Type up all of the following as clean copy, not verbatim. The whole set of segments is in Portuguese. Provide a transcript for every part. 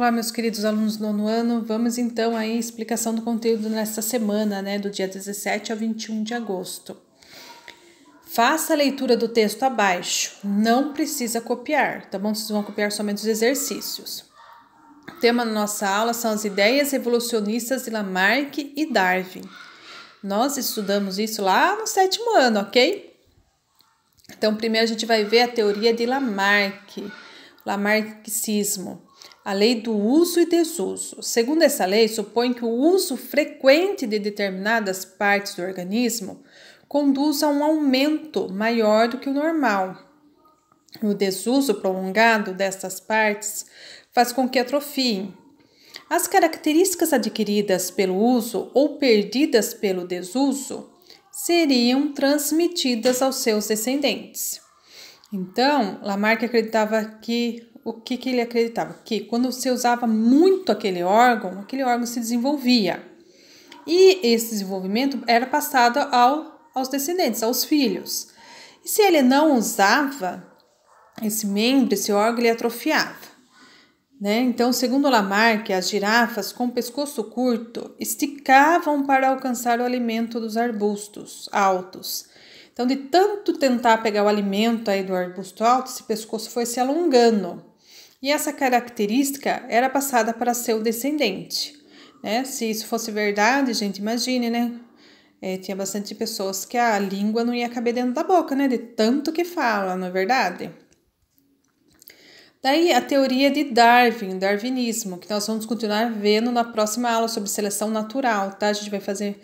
Olá, meus queridos alunos do nono ano, vamos então aí explicação do conteúdo nesta semana, do dia 17 ao 21 de agosto. Faça a leitura do texto abaixo, não precisa copiar, tá bom? Vocês vão copiar somente os exercícios. O tema da nossa aula são as ideias evolucionistas de Lamarck e Darwin. Nós estudamos isso lá no 7º ano, ok? Então, primeiro a gente vai ver a teoria de Lamarck, Lamarckismo. A lei do uso e desuso. Segundo essa lei, supõe que o uso frequente de determinadas partes do organismo conduz a um aumento maior do que o normal. O desuso prolongado destas partes faz com que atrofiem. As características adquiridas pelo uso ou perdidas pelo desuso seriam transmitidas aos seus descendentes. Então, Lamarck acreditava que o que ele acreditava? Que quando se usava muito aquele órgão se desenvolvia. E esse desenvolvimento era passado aos descendentes, aos filhos. E se ele não usava esse membro, esse órgão, ele atrofiava. Então, segundo Lamarck, as girafas com pescoço curto esticavam para alcançar o alimento dos arbustos altos. Então, de tanto tentar pegar o alimento aí do arbusto alto, esse pescoço foi se alongando. E essa característica era passada para seu descendente. Se isso fosse verdade, gente, imagine, tinha bastante pessoas que a língua não ia caber dentro da boca, de tanto que fala, não é verdade? Daí a teoria de Darwin, darwinismo, que nós vamos continuar vendo na próxima aula sobre seleção natural, tá? A gente vai fazer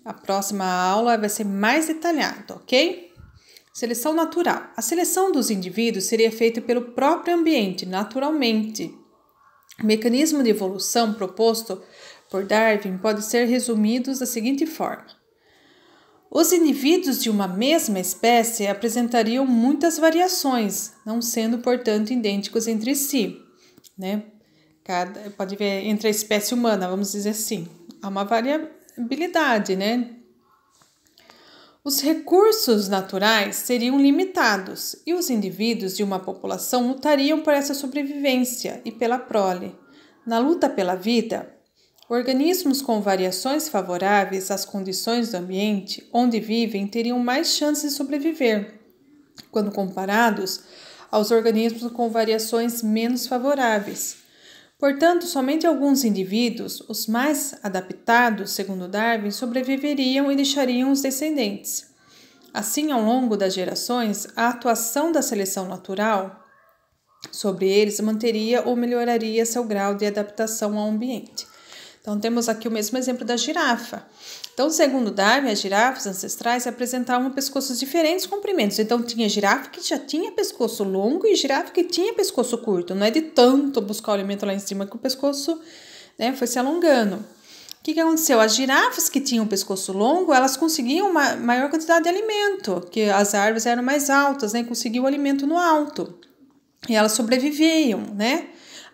a próxima aula, vai ser mais detalhado, ok? Seleção natural. A seleção dos indivíduos seria feita pelo próprio ambiente, naturalmente. O mecanismo de evolução proposto por Darwin pode ser resumido da seguinte forma. Os indivíduos de uma mesma espécie apresentariam muitas variações, não sendo, portanto, idênticos entre si. Pode ver entre a espécie humana, vamos dizer assim. Há uma variabilidade, Os recursos naturais seriam limitados e os indivíduos de uma população lutariam por essa sobrevivência e pela prole. Na luta pela vida, organismos com variações favoráveis às condições do ambiente onde vivem teriam mais chances de sobreviver, quando comparados aos organismos com variações menos favoráveis. Portanto, somente alguns indivíduos, os mais adaptados, segundo Darwin, sobreviveriam e deixariam os descendentes. Assim, ao longo das gerações, a atuação da seleção natural sobre eles manteria ou melhoraria seu grau de adaptação ao ambiente. Então, temos aqui o mesmo exemplo da girafa. Então, segundo Darwin, as girafas ancestrais apresentavam pescoços diferentes comprimentos. Então, tinha girafa que já tinha pescoço longo e girafa que tinha pescoço curto. Não é de tanto buscar o alimento lá em cima que o pescoço foi se alongando. O que aconteceu? As girafas que tinham pescoço longo, elas conseguiam uma maior quantidade de alimento, porque as árvores eram mais altas, conseguiam o alimento no alto. E elas sobreviviam,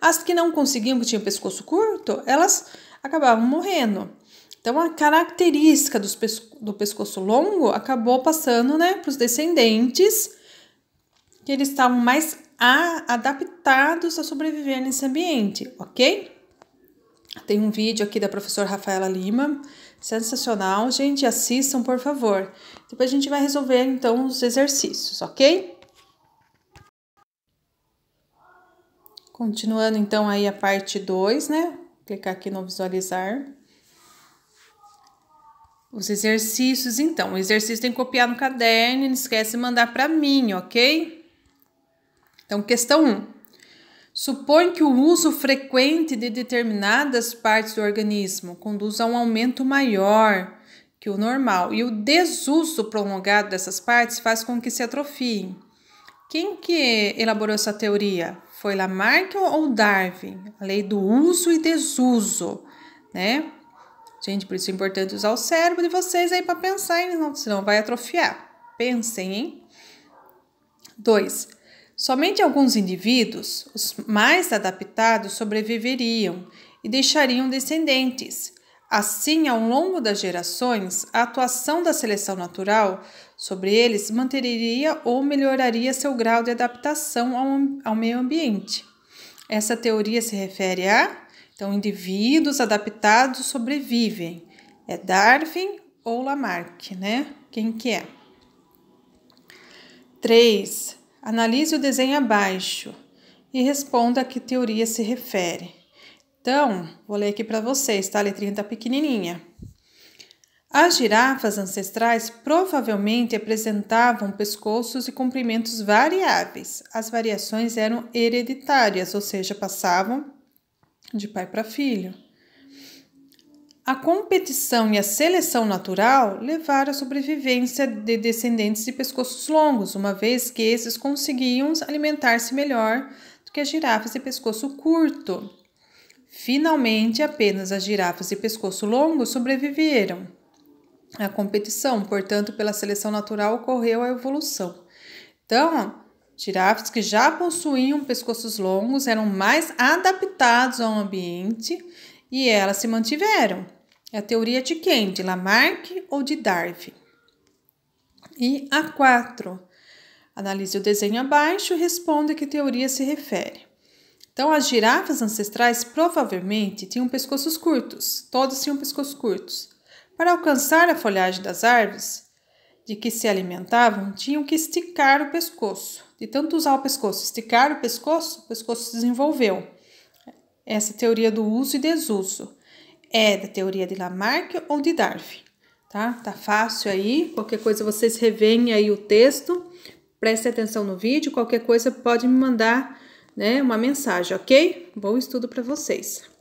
As que não conseguiam, que tinham pescoço curto, elas acabavam morrendo. Então, a característica do pescoço longo acabou passando para os descendentes, que eles estavam mais adaptados a sobreviver nesse ambiente, ok? Tem um vídeo aqui da professora Rafaela Lima, sensacional, gente, assistam, por favor. Depois a gente vai resolver, então, os exercícios, ok? Continuando, então, aí a parte 2, Clicar aqui no visualizar. Os exercícios, então. O exercício tem que copiar no caderno e não esquece de mandar para mim, ok? Então, questão 1. Supõe que o uso frequente de determinadas partes do organismo conduz a um aumento maior que o normal e o desuso prolongado dessas partes faz com que se atrofiem. Quem que elaborou essa teoria? Foi Lamarck ou Darwin? A lei do uso e desuso, Gente, por isso é importante usar o cérebro de vocês aí para pensar, senão vai atrofiar. Pensem, hein? 2. Somente alguns indivíduos, os mais adaptados, sobreviveriam e deixariam descendentes. Assim, ao longo das gerações, a atuação da seleção natural sobre eles manteria ou melhoraria seu grau de adaptação ao meio ambiente. Essa teoria se refere a, então, indivíduos adaptados sobrevivem. É Darwin ou Lamarck, né? Quem que é? 3. Analise o desenho abaixo e responda a que teoria se refere. Então, vou ler aqui para vocês, tá? A letrinha tá pequenininha. As girafas ancestrais provavelmente apresentavam pescoços e comprimentos variáveis. As variações eram hereditárias, ou seja, passavam de pai para filho. A competição e a seleção natural levaram à sobrevivência de descendentes de pescoços longos, uma vez que esses conseguiam alimentar-se melhor do que as girafas de pescoço curto. Finalmente, apenas as girafas de pescoço longo sobreviveram. A competição, portanto, pela seleção natural ocorreu a evolução. Então, girafas que já possuíam pescoços longos eram mais adaptados ao ambiente e elas se mantiveram. É a teoria de quem? De Lamarck ou de Darwin? E a 4. Analise o desenho abaixo e responda a que teoria se refere. Então, as girafas ancestrais provavelmente tinham pescoços curtos. Todas tinham pescoços curtos. Para alcançar a folhagem das árvores de que se alimentavam, tinham que esticar o pescoço. De tanto usar o pescoço, esticar o pescoço se desenvolveu. Essa teoria do uso e desuso é da teoria de Lamarck ou de Darwin, tá? Tá fácil aí, qualquer coisa vocês reveem aí o texto, prestem atenção no vídeo, qualquer coisa pode me mandar, né, uma mensagem, ok? Bom estudo para vocês.